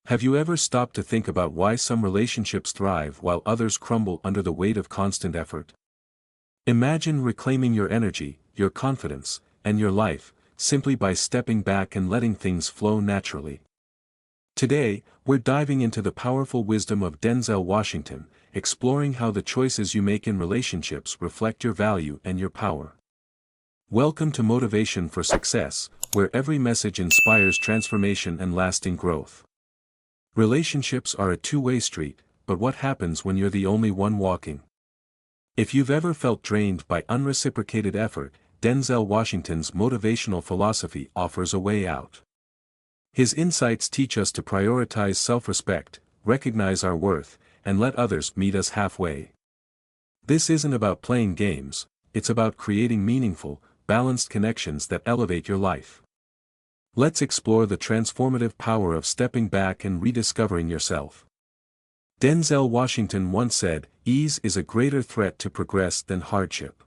Have you ever stopped to think about why some relationships thrive while others crumble under the weight of constant effort? Imagine reclaiming your energy, your confidence, and your life, simply by stepping back and letting things flow naturally. Today, we're diving into the powerful wisdom of Denzel Washington, exploring how the choices you make in relationships reflect your value and your power. Welcome to Motivation for Success, where every message inspires transformation and lasting growth. Relationships are a two-way street, but what happens when you're the only one walking? If you've ever felt drained by unreciprocated effort, Denzel Washington's motivational philosophy offers a way out. His insights teach us to prioritize self-respect, recognize our worth, and let others meet us halfway. This isn't about playing games, it's about creating meaningful, balanced connections that elevate your life. Let's explore the transformative power of stepping back and rediscovering yourself. Denzel Washington once said, "Ease is a greater threat to progress than hardship."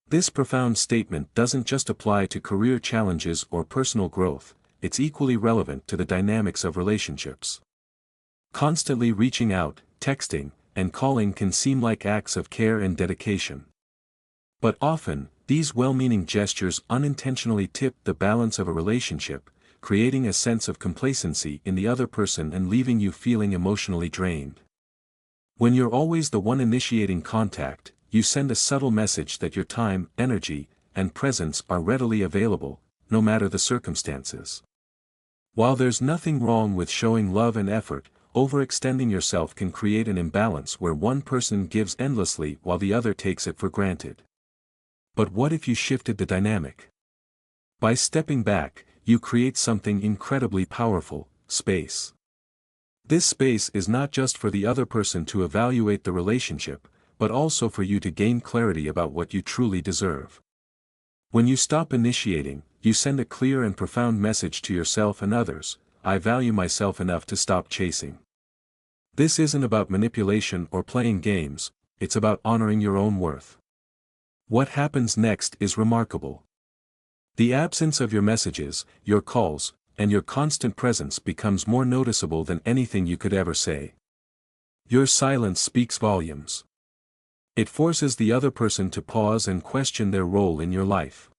This profound statement doesn't just apply to career challenges or personal growth, it's equally relevant to the dynamics of relationships. Constantly reaching out, texting, and calling can seem like acts of care and dedication. But often, these well-meaning gestures unintentionally tip the balance of a relationship, creating a sense of complacency in the other person and leaving you feeling emotionally drained. When you're always the one initiating contact, you send a subtle message that your time, energy, and presence are readily available, no matter the circumstances. While there's nothing wrong with showing love and effort, overextending yourself can create an imbalance where one person gives endlessly while the other takes it for granted. But what if you shifted the dynamic? By stepping back, you create something incredibly powerful: space. This space is not just for the other person to evaluate the relationship, but also for you to gain clarity about what you truly deserve. When you stop initiating, you send a clear and profound message to yourself and others: I value myself enough to stop chasing. This isn't about manipulation or playing games, it's about honoring your own worth. What happens next is remarkable. The absence of your messages, your calls, and your constant presence becomes more noticeable than anything you could ever say. Your silence speaks volumes. It forces the other person to pause and question their role in your life.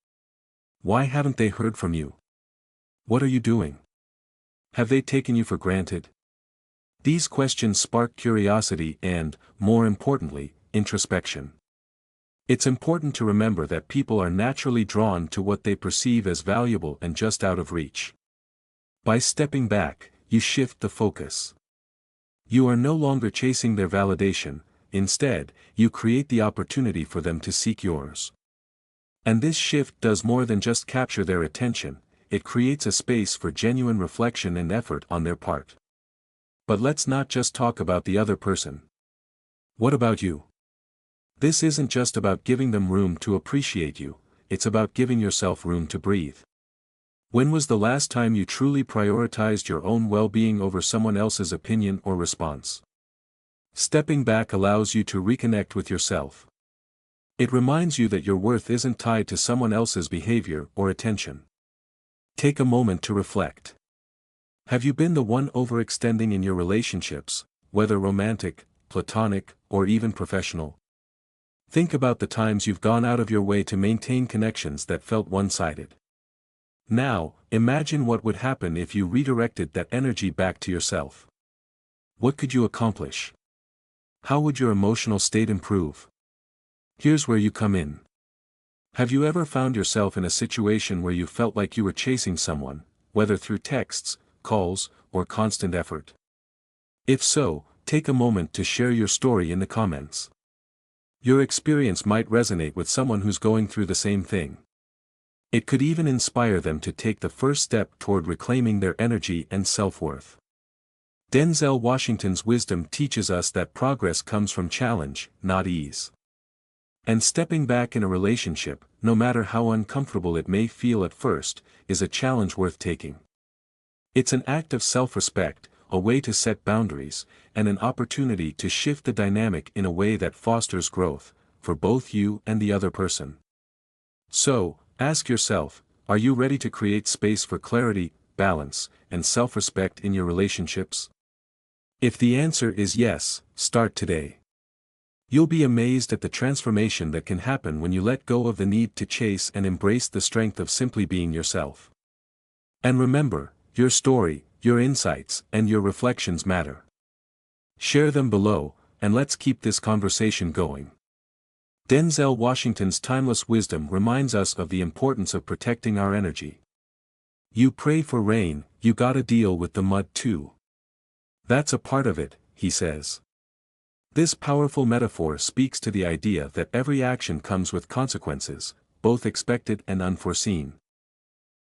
Why haven't they heard from you? What are you doing? Have they taken you for granted? These questions spark curiosity and, more importantly, introspection. It's important to remember that people are naturally drawn to what they perceive as valuable and just out of reach. By stepping back, you shift the focus. You are no longer chasing their validation, instead, you create the opportunity for them to seek yours. And this shift does more than just capture their attention, it creates a space for genuine reflection and effort on their part. But let's not just talk about the other person. What about you? This isn't just about giving them room to appreciate you, it's about giving yourself room to breathe. When was the last time you truly prioritized your own well-being over someone else's opinion or response? Stepping back allows you to reconnect with yourself. It reminds you that your worth isn't tied to someone else's behavior or attention. Take a moment to reflect. Have you been the one overextending in your relationships, whether romantic, platonic, or even professional? Think about the times you've gone out of your way to maintain connections that felt one-sided. Now, imagine what would happen if you redirected that energy back to yourself. What could you accomplish? How would your emotional state improve? Here's where you come in. Have you ever found yourself in a situation where you felt like you were chasing someone, whether through texts, calls, or constant effort? If so, take a moment to share your story in the comments. Your experience might resonate with someone who's going through the same thing. It could even inspire them to take the first step toward reclaiming their energy and self-worth. Denzel Washington's wisdom teaches us that progress comes from challenge, not ease. And stepping back in a relationship, no matter how uncomfortable it may feel at first, is a challenge worth taking. It's an act of self-respect, a way to set boundaries, and an opportunity to shift the dynamic in a way that fosters growth, for both you and the other person. So, ask yourself, are you ready to create space for clarity, balance and self-respect in your relationships? If the answer is yes, start today. You'll be amazed at the transformation that can happen when you let go of the need to chase and embrace the strength of simply being yourself. And remember, your story, your insights, and your reflections matter. Share them below, and let's keep this conversation going. Denzel Washington's timeless wisdom reminds us of the importance of protecting our energy. You pray for rain, you gotta deal with the mud too. That's a part of it, he says. This powerful metaphor speaks to the idea that every action comes with consequences, both expected and unforeseen.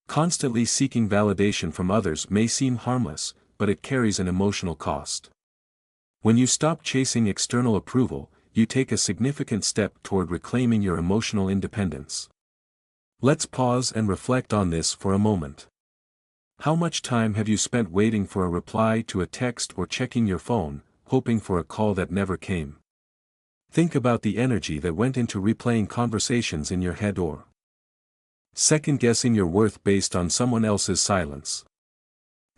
Constantly seeking validation from others may seem harmless, but it carries an emotional cost. When you stop chasing external approval, you take a significant step toward reclaiming your emotional independence. Let's pause and reflect on this for a moment. How much time have you spent waiting for a reply to a text or checking your phone, hoping for a call that never came? Think about the energy that went into replaying conversations in your head or second-guessing your worth based on someone else's silence.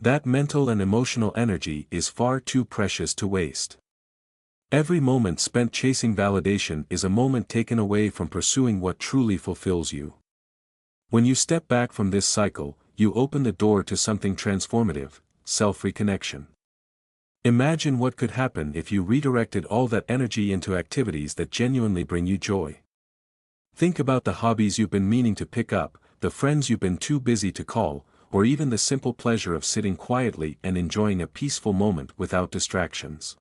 That mental and emotional energy is far too precious to waste. Every moment spent chasing validation is a moment taken away from pursuing what truly fulfills you. When you step back from this cycle, you open the door to something transformative, self-reconnection. Imagine what could happen if you redirected all that energy into activities that genuinely bring you joy. Think about the hobbies you've been meaning to pick up, the friends you've been too busy to call, or even the simple pleasure of sitting quietly and enjoying a peaceful moment without distractions.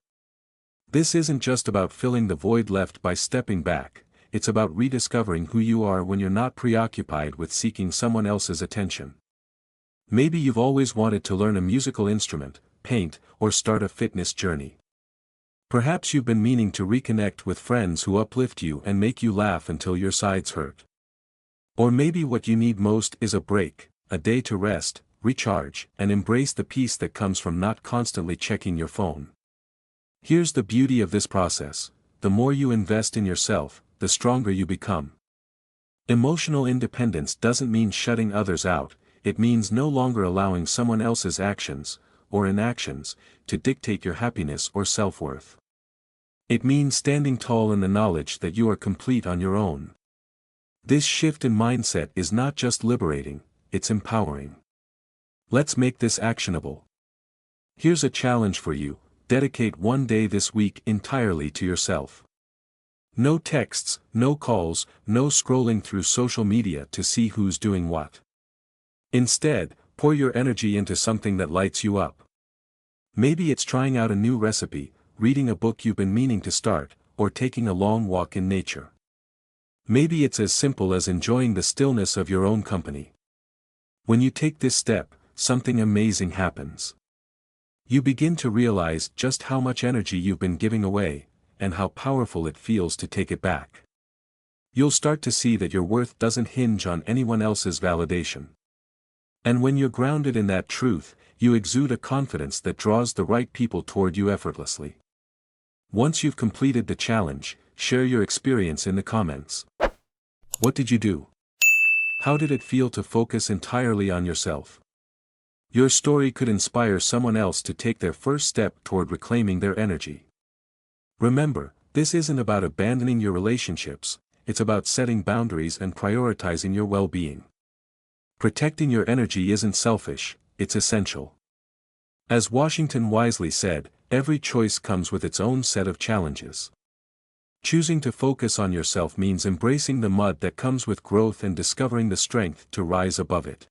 This isn't just about filling the void left by stepping back, it's about rediscovering who you are when you're not preoccupied with seeking someone else's attention. Maybe you've always wanted to learn a musical instrument, paint, or start a fitness journey. Perhaps you've been meaning to reconnect with friends who uplift you and make you laugh until your sides hurt. Or maybe what you need most is a break, a day to rest, recharge, and embrace the peace that comes from not constantly checking your phone. Here's the beauty of this process: the more you invest in yourself, the stronger you become. Emotional independence doesn't mean shutting others out, it means no longer allowing someone else's actions, or inactions, to dictate your happiness or self-worth. It means standing tall in the knowledge that you are complete on your own. This shift in mindset is not just liberating, it's empowering. Let's make this actionable. Here's a challenge for you: dedicate one day this week entirely to yourself. No texts, no calls, no scrolling through social media to see who's doing what. Instead, pour your energy into something that lights you up. Maybe it's trying out a new recipe, reading a book you've been meaning to start, or taking a long walk in nature. Maybe it's as simple as enjoying the stillness of your own company. When you take this step, something amazing happens. You begin to realize just how much energy you've been giving away, and how powerful it feels to take it back. You'll start to see that your worth doesn't hinge on anyone else's validation. And when you're grounded in that truth, you exude a confidence that draws the right people toward you effortlessly. Once you've completed the challenge, share your experience in the comments. What did you do? How did it feel to focus entirely on yourself? Your story could inspire someone else to take their first step toward reclaiming their energy. Remember, this isn't about abandoning your relationships, it's about setting boundaries and prioritizing your well-being. Protecting your energy isn't selfish, it's essential. As Washington wisely said, every choice comes with its own set of challenges. Choosing to focus on yourself means embracing the mud that comes with growth and discovering the strength to rise above it.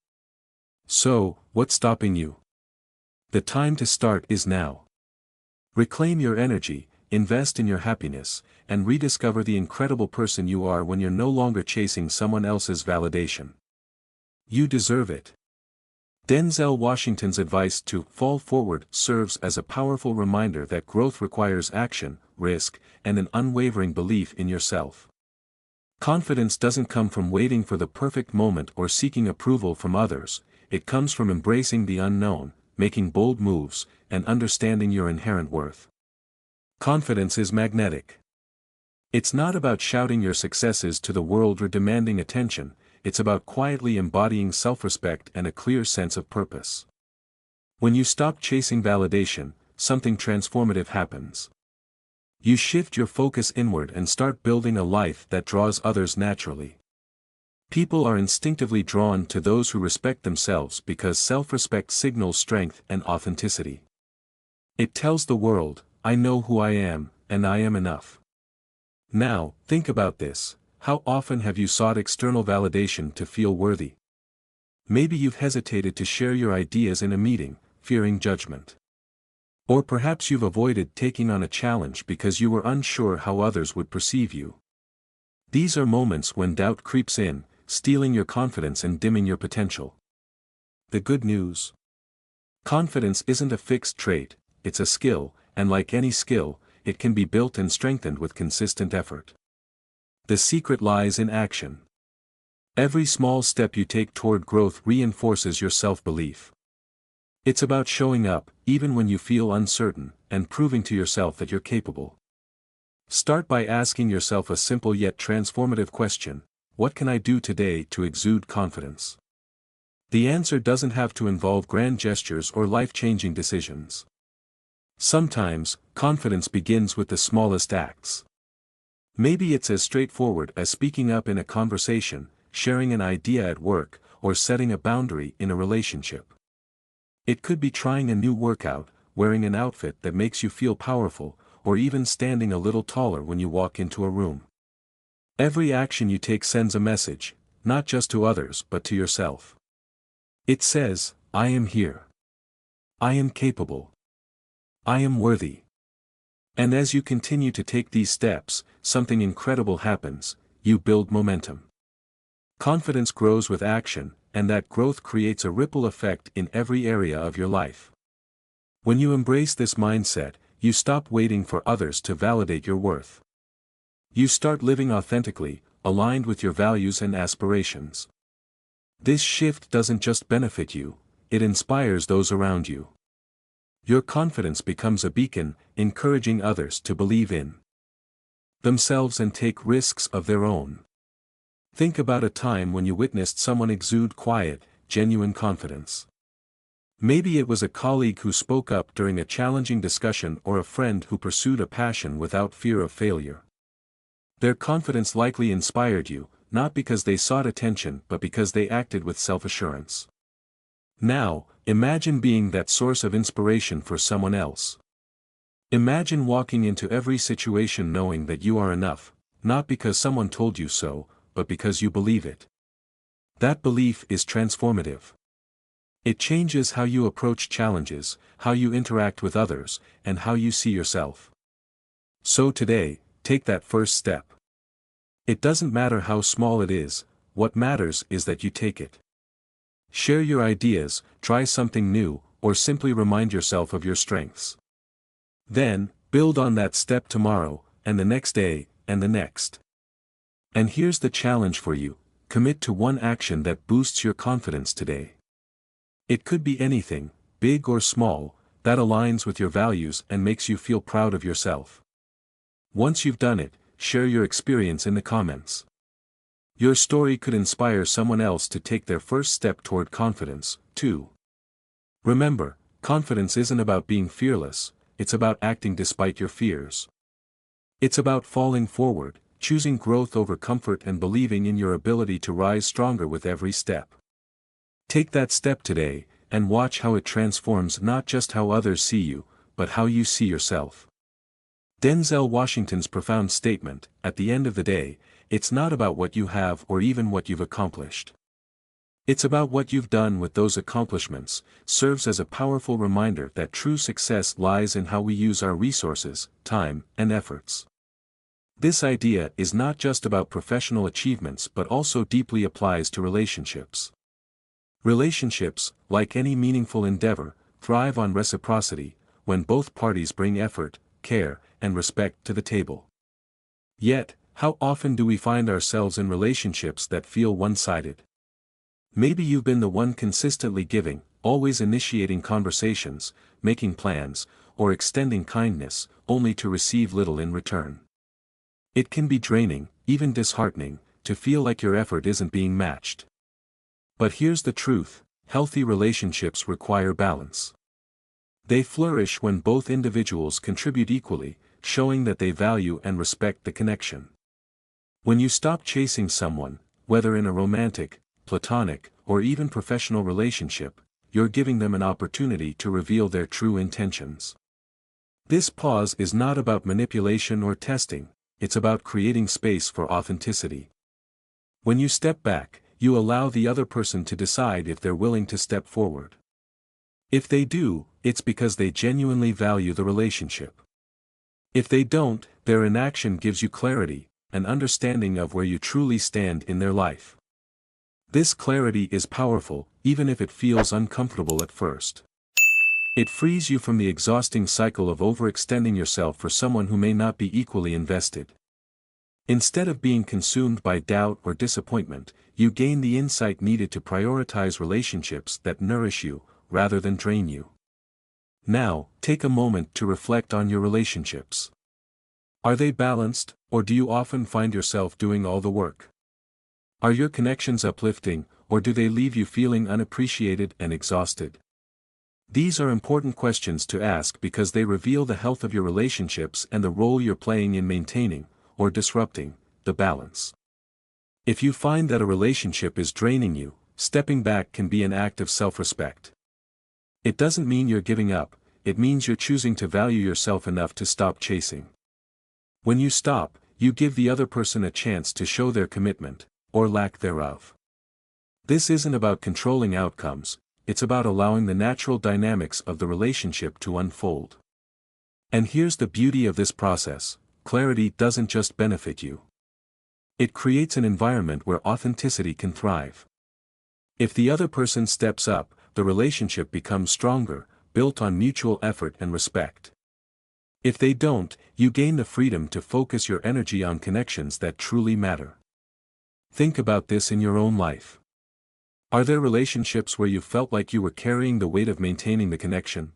So, what's stopping you? The time to start is now. Reclaim your energy, invest in your happiness, and rediscover the incredible person you are when you're no longer chasing someone else's validation. You deserve it. Denzel Washington's advice to fall forward serves as a powerful reminder that growth requires action, risk, and an unwavering belief in yourself. Confidence doesn't come from waiting for the perfect moment or seeking approval from others, it comes from embracing the unknown, making bold moves, and understanding your inherent worth. Confidence is magnetic. It's not about shouting your successes to the world or demanding attention, it's about quietly embodying self-respect and a clear sense of purpose. When you stop chasing validation, something transformative happens. You shift your focus inward and start building a life that draws others naturally. People are instinctively drawn to those who respect themselves because self-respect signals strength and authenticity. It tells the world, I know who I am, and I am enough. Now, think about this. How often have you sought external validation to feel worthy? Maybe you've hesitated to share your ideas in a meeting, fearing judgment. Or perhaps you've avoided taking on a challenge because you were unsure how others would perceive you. These are moments when doubt creeps in, stealing your confidence and dimming your potential. The good news? Confidence isn't a fixed trait, it's a skill, and like any skill, it can be built and strengthened with consistent effort. The secret lies in action. Every small step you take toward growth reinforces your self-belief. It's about showing up, even when you feel uncertain, and proving to yourself that you're capable. Start by asking yourself a simple yet transformative question: what can I do today to exude confidence? The answer doesn't have to involve grand gestures or life-changing decisions. Sometimes, confidence begins with the smallest acts. Maybe it's as straightforward as speaking up in a conversation, sharing an idea at work, or setting a boundary in a relationship. It could be trying a new workout, wearing an outfit that makes you feel powerful, or even standing a little taller when you walk into a room. Every action you take sends a message, not just to others but to yourself. It says, I am here. I am capable. I am worthy. And as you continue to take these steps, something incredible happens: you build momentum. Confidence grows with action, and that growth creates a ripple effect in every area of your life. When you embrace this mindset, you stop waiting for others to validate your worth. You start living authentically, aligned with your values and aspirations. This shift doesn't just benefit you, it inspires those around you. Your confidence becomes a beacon, encouraging others to believe in themselves and take risks of their own. Think about a time when you witnessed someone exude quiet, genuine confidence. Maybe it was a colleague who spoke up during a challenging discussion or a friend who pursued a passion without fear of failure. Their confidence likely inspired you, not because they sought attention but because they acted with self-assurance. Now, imagine being that source of inspiration for someone else. Imagine walking into every situation knowing that you are enough, not because someone told you so, but because you believe it. That belief is transformative. It changes how you approach challenges, how you interact with others, and how you see yourself. So today, take that first step. It doesn't matter how small it is, what matters is that you take it. Share your ideas, try something new, or simply remind yourself of your strengths. Then, build on that step tomorrow, and the next day, and the next. And here's the challenge for you: commit to one action that boosts your confidence today. It could be anything, big or small, that aligns with your values and makes you feel proud of yourself. Once you've done it, share your experience in the comments. Your story could inspire someone else to take their first step toward confidence, too. Remember, confidence isn't about being fearless, it's about acting despite your fears. It's about falling forward, choosing growth over comfort and believing in your ability to rise stronger with every step. Take that step today, and watch how it transforms not just how others see you, but how you see yourself. Denzel Washington's profound statement: at the end of the day, it's not about what you have or even what you've accomplished. It's about what you've done with those accomplishments, serves as a powerful reminder that true success lies in how we use our resources, time, and efforts. This idea is not just about professional achievements but also deeply applies to relationships. Relationships, like any meaningful endeavor, thrive on reciprocity, when both parties bring effort, care, and respect to the table. Yet, how often do we find ourselves in relationships that feel one-sided? Maybe you've been the one consistently giving, always initiating conversations, making plans, or extending kindness, only to receive little in return. It can be draining, even disheartening, to feel like your effort isn't being matched. But here's the truth: healthy relationships require balance. They flourish when both individuals contribute equally, showing that they value and respect the connection. When you stop chasing someone, whether in a romantic, platonic, or even professional relationship, you're giving them an opportunity to reveal their true intentions. This pause is not about manipulation or testing, it's about creating space for authenticity. When you step back, you allow the other person to decide if they're willing to step forward. If they do, it's because they genuinely value the relationship. If they don't, their inaction gives you clarity, an understanding of where you truly stand in their life. This clarity is powerful, even if it feels uncomfortable at first. It frees you from the exhausting cycle of overextending yourself for someone who may not be equally invested. Instead of being consumed by doubt or disappointment, you gain the insight needed to prioritize relationships that nourish you, rather than drain you. Now, take a moment to reflect on your relationships. Are they balanced, or do you often find yourself doing all the work? Are your connections uplifting, or do they leave you feeling unappreciated and exhausted? These are important questions to ask because they reveal the health of your relationships and the role you're playing in maintaining, or disrupting, the balance. If you find that a relationship is draining you, stepping back can be an act of self-respect. It doesn't mean you're giving up, it means you're choosing to value yourself enough to stop chasing. When you stop, you give the other person a chance to show their commitment, or lack thereof. This isn't about controlling outcomes, it's about allowing the natural dynamics of the relationship to unfold. And here's the beauty of this process: clarity doesn't just benefit you. It creates an environment where authenticity can thrive. If the other person steps up, the relationship becomes stronger, built on mutual effort and respect. If they don't, you gain the freedom to focus your energy on connections that truly matter. Think about this in your own life. Are there relationships where you felt like you were carrying the weight of maintaining the connection?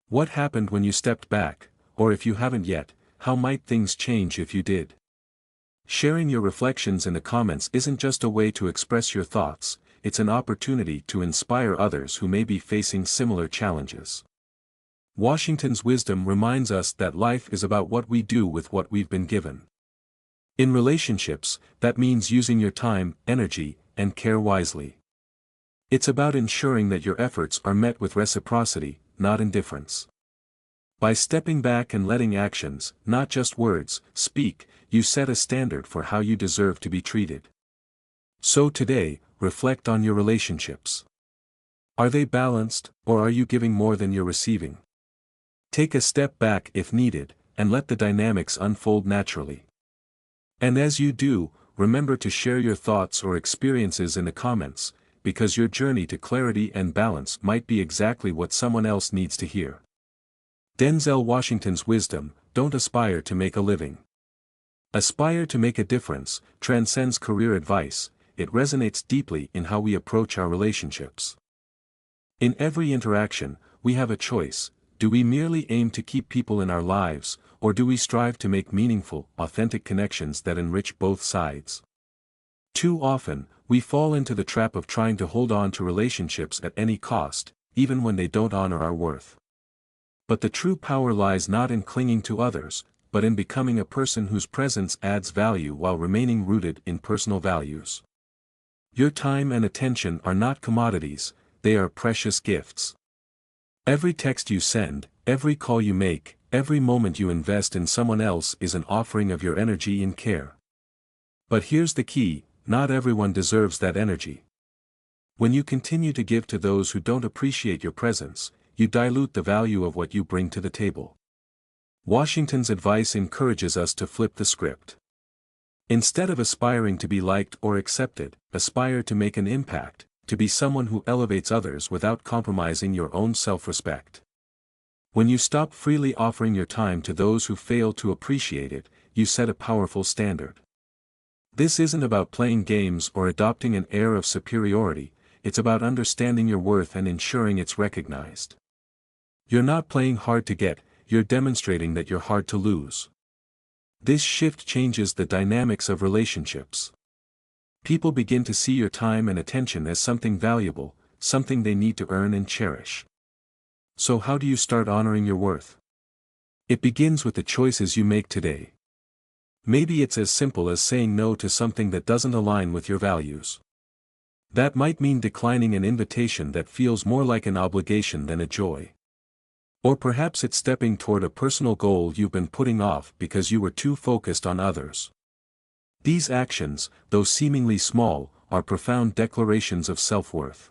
What happened when you stepped back, or if you haven't yet, how might things change if you did? Sharing your reflections in the comments isn't just a way to express your thoughts, it's an opportunity to inspire others who may be facing similar challenges. Washington's wisdom reminds us that life is about what we do with what we've been given. In relationships, that means using your time, energy, and care wisely. It's about ensuring that your efforts are met with reciprocity, not indifference. By stepping back and letting actions, not just words, speak, you set a standard for how you deserve to be treated. So today, reflect on your relationships. Are they balanced, or are you giving more than you're receiving? Take a step back if needed, and let the dynamics unfold naturally. And as you do, remember to share your thoughts or experiences in the comments, because your journey to clarity and balance might be exactly what someone else needs to hear. Denzel Washington's wisdom: don't aspire to make a living. Aspire to make a difference, transcends career advice. It resonates deeply in how we approach our relationships. In every interaction, we have a choice: do we merely aim to keep people in our lives, or do we strive to make meaningful, authentic connections that enrich both sides? Too often, we fall into the trap of trying to hold on to relationships at any cost, even when they don't honor our worth. But the true power lies not in clinging to others, but in becoming a person whose presence adds value while remaining rooted in personal values. Your time and attention are not commodities, they are precious gifts. Every text you send, every call you make, every moment you invest in someone else is an offering of your energy and care. But here's the key: not everyone deserves that energy. When you continue to give to those who don't appreciate your presence, you dilute the value of what you bring to the table. Washington's advice encourages us to flip the script. Instead of aspiring to be liked or accepted, aspire to make an impact, to be someone who elevates others without compromising your own self-respect. When you stop freely offering your time to those who fail to appreciate it, you set a powerful standard. This isn't about playing games or adopting an air of superiority, it's about understanding your worth and ensuring it's recognized. You're not playing hard to get, you're demonstrating that you're hard to lose. This shift changes the dynamics of relationships. People begin to see your time and attention as something valuable, something they need to earn and cherish. So how do you start honoring your worth? It begins with the choices you make today. Maybe it's as simple as saying no to something that doesn't align with your values. That might mean declining an invitation that feels more like an obligation than a joy. Or perhaps it's stepping toward a personal goal you've been putting off because you were too focused on others. These actions, though seemingly small, are profound declarations of self-worth.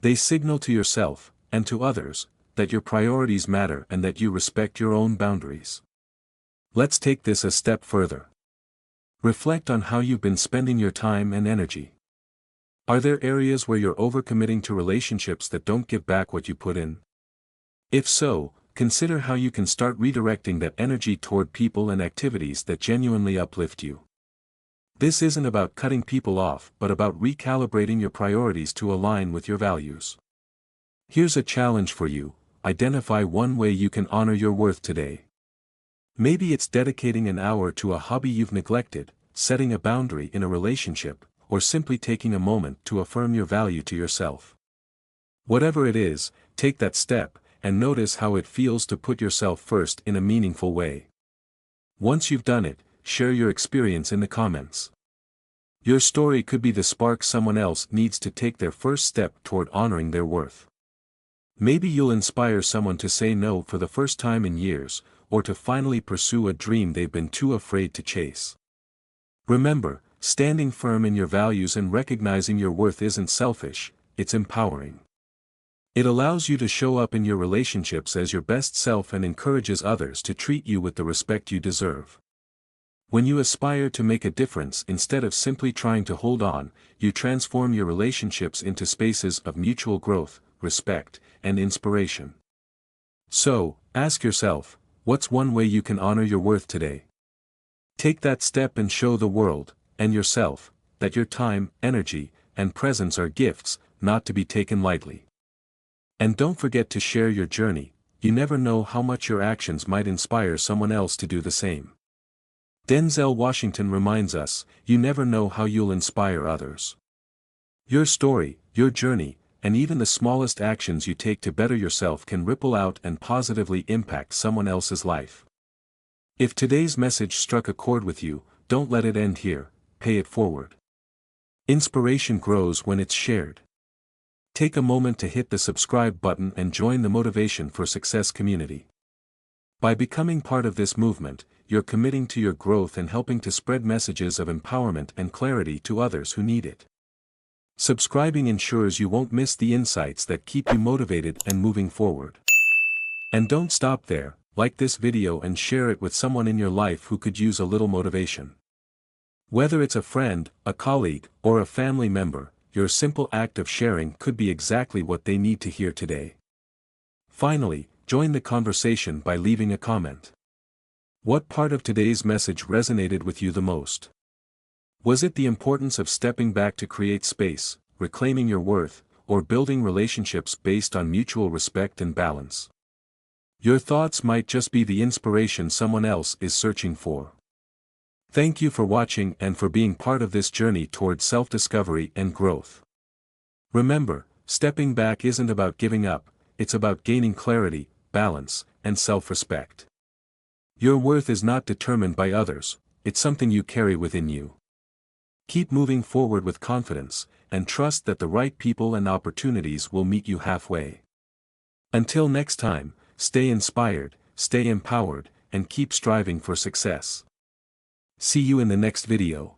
They signal to yourself, and to others, that your priorities matter and that you respect your own boundaries. Let's take this a step further. Reflect on how you've been spending your time and energy. Are there areas where you're overcommitting to relationships that don't give back what you put in? If so, consider how you can start redirecting that energy toward people and activities that genuinely uplift you. This isn't about cutting people off but about recalibrating your priorities to align with your values. Here's a challenge for you: identify one way you can honor your worth today. Maybe it's dedicating an hour to a hobby you've neglected, setting a boundary in a relationship, or simply taking a moment to affirm your value to yourself. Whatever it is, take that step, and notice how it feels to put yourself first in a meaningful way. Once you've done it, share your experience in the comments. Your story could be the spark someone else needs to take their first step toward honoring their worth. Maybe you'll inspire someone to say no for the first time in years, or to finally pursue a dream they've been too afraid to chase. Remember, standing firm in your values and recognizing your worth isn't selfish, it's empowering. It allows you to show up in your relationships as your best self and encourages others to treat you with the respect you deserve. When you aspire to make a difference instead of simply trying to hold on, you transform your relationships into spaces of mutual growth, respect, and inspiration. So, ask yourself, what's one way you can honor your worth today? Take that step and show the world, and yourself, that your time, energy, and presence are gifts, not to be taken lightly. And don't forget to share your journey. You never know how much your actions might inspire someone else to do the same. Denzel Washington reminds us, you never know how you'll inspire others. Your story, your journey, and even the smallest actions you take to better yourself can ripple out and positively impact someone else's life. If today's message struck a chord with you, don't let it end here, pay it forward. Inspiration grows when it's shared. Take a moment to hit the subscribe button and join the Motivation for Success community. By becoming part of this movement, you're committing to your growth and helping to spread messages of empowerment and clarity to others who need it. Subscribing ensures you won't miss the insights that keep you motivated and moving forward. And don't stop there, like this video and share it with someone in your life who could use a little motivation. Whether it's a friend, a colleague, or a family member, your simple act of sharing could be exactly what they need to hear today. Finally, join the conversation by leaving a comment. What part of today's message resonated with you the most? Was it the importance of stepping back to create space, reclaiming your worth, or building relationships based on mutual respect and balance? Your thoughts might just be the inspiration someone else is searching for. Thank you for watching and for being part of this journey toward self-discovery and growth. Remember, stepping back isn't about giving up, it's about gaining clarity, balance, and self-respect. Your worth is not determined by others, it's something you carry within you. Keep moving forward with confidence, and trust that the right people and opportunities will meet you halfway. Until next time, stay inspired, stay empowered, and keep striving for success. See you in the next video.